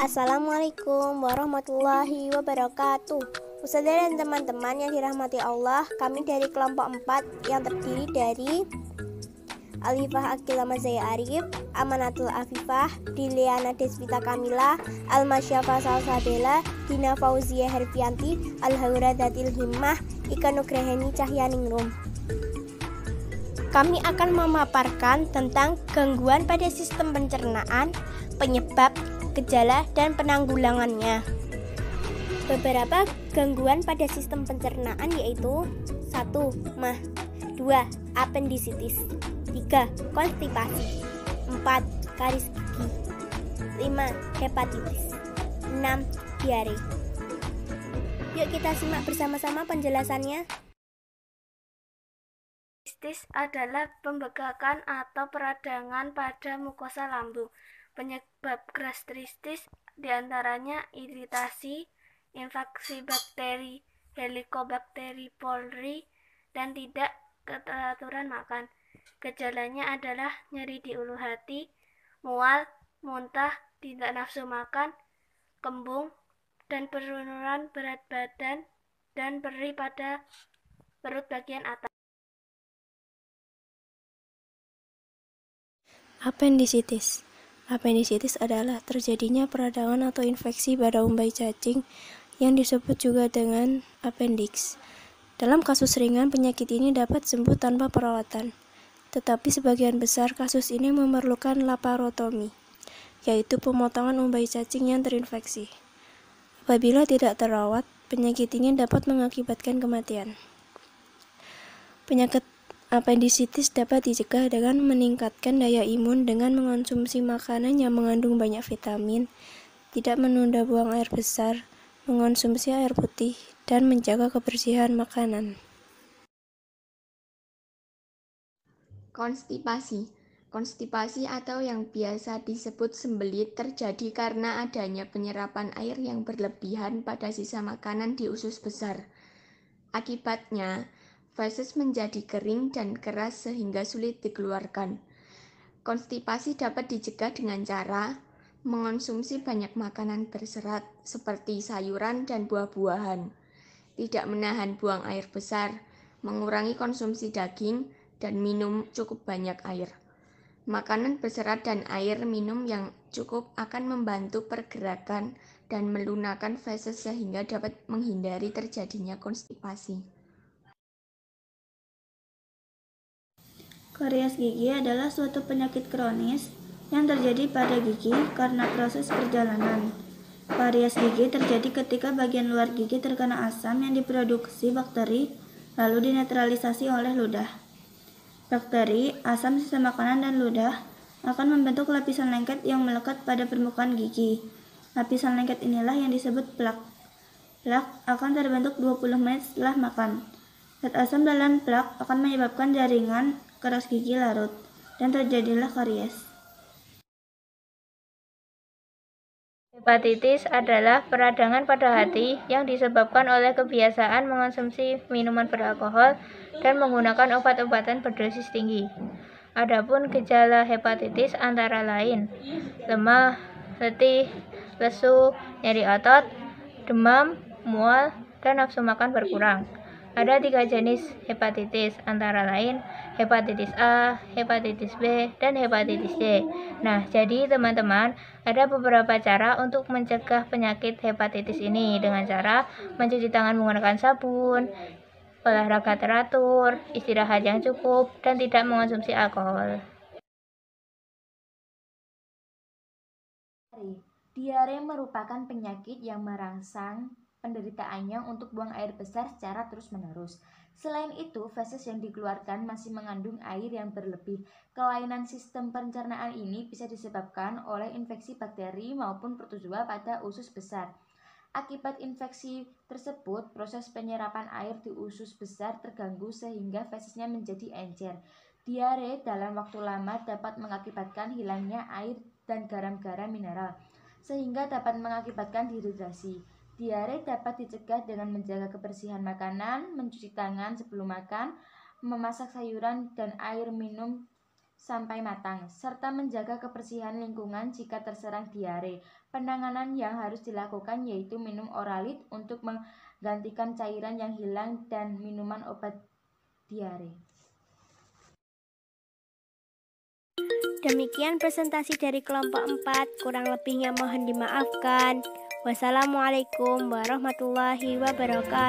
Assalamualaikum warahmatullahi wabarakatuh. Ustazah dan teman-teman yang dirahmati Allah, kami dari kelompok 4 yang terdiri dari Alifah Akila Mazaya Arif, Amanatul Afifah, Diliana Desvita Kamila, Almasyafa Salsabela, Dina Fauzia Herfianti, Alhaura Datil Himmah, Ika Nugraheni Cahyaningrum. Kami akan memaparkan tentang gangguan pada sistem pencernaan, penyebab, gejala, dan penanggulangannya. Beberapa gangguan pada sistem pencernaan yaitu 1. Mah 2. Apendisitis 3. Konstipasi 4. Karies gigi 5. Hepatitis 6. Diare. Yuk kita simak bersama-sama penjelasannya. Gastritis adalah pembengkakan atau peradangan pada mukosa lambung. Penyebab gastritis diantaranya iritasi, infeksi bakteri Helicobacter pylori, dan tidak keteraturan makan. Gejalanya adalah nyeri di ulu hati, mual, muntah, tidak nafsu makan, kembung, dan penurunan berat badan, dan perih pada perut bagian atas. Apendisitis. Apendisitis adalah terjadinya peradangan atau infeksi pada umbai cacing yang disebut juga dengan appendix. Dalam kasus ringan, penyakit ini dapat sembuh tanpa perawatan. Tetapi sebagian besar kasus ini memerlukan laparotomi, yaitu pemotongan umbai cacing yang terinfeksi. Apabila tidak terawat, penyakit ini dapat mengakibatkan kematian. Penyakit apendisitis dapat dicegah dengan meningkatkan daya imun dengan mengonsumsi makanan yang mengandung banyak vitamin, tidak menunda buang air besar, mengonsumsi air putih, dan menjaga kebersihan makanan. Konstipasi. Konstipasi atau yang biasa disebut sembelit terjadi karena adanya penyerapan air yang berlebihan pada sisa makanan di usus besar. Akibatnya, feses menjadi kering dan keras sehingga sulit dikeluarkan. Konstipasi dapat dicegah dengan cara mengonsumsi banyak makanan berserat seperti sayuran dan buah-buahan, tidak menahan buang air besar, mengurangi konsumsi daging, dan minum cukup banyak air. Makanan berserat dan air minum yang cukup akan membantu pergerakan dan melunakkan feses sehingga dapat menghindari terjadinya konstipasi. Karies gigi adalah suatu penyakit kronis yang terjadi pada gigi karena proses perjalanan. Karies gigi terjadi ketika bagian luar gigi terkena asam yang diproduksi bakteri lalu dinetralisasi oleh ludah. Bakteri, asam sisa makanan, dan ludah akan membentuk lapisan lengket yang melekat pada permukaan gigi. Lapisan lengket inilah yang disebut plak. Plak akan terbentuk 20 menit setelah makan. Zat asam dalam plak akan menyebabkan jaringan keras gigi larut, dan terjadilah karies. Hepatitis adalah peradangan pada hati yang disebabkan oleh kebiasaan mengonsumsi minuman beralkohol dan menggunakan obat-obatan berdosis tinggi. Adapun gejala hepatitis antara lain lemah, letih, lesu, nyeri otot, demam, mual, dan nafsu makan berkurang. Ada 3 jenis hepatitis, antara lain hepatitis A, hepatitis B, dan hepatitis D. Nah, jadi teman-teman, ada beberapa cara untuk mencegah penyakit hepatitis ini dengan cara mencuci tangan menggunakan sabun, olahraga teratur, istirahat yang cukup, dan tidak mengonsumsi alkohol. Diare merupakan penyakit yang merangsang penderitaannya untuk buang air besar secara terus-menerus. Selain itu, feses yang dikeluarkan masih mengandung air yang berlebih. Kelainan sistem pencernaan ini bisa disebabkan oleh infeksi bakteri maupun protozoa pada usus besar. Akibat infeksi tersebut, proses penyerapan air di usus besar terganggu sehingga fesesnya menjadi encer. Diare dalam waktu lama dapat mengakibatkan hilangnya air dan garam-garam mineral, sehingga dapat mengakibatkan dehidrasi. Diare dapat dicegah dengan menjaga kebersihan makanan, mencuci tangan sebelum makan, memasak sayuran dan air minum sampai matang, serta menjaga kebersihan lingkungan jika terserang diare. Penanganan yang harus dilakukan yaitu minum oralit untuk menggantikan cairan yang hilang dan minuman obat diare. Demikian presentasi dari kelompok 4, kurang lebihnya mohon dimaafkan. Wassalamualaikum warahmatullahi wabarakatuh.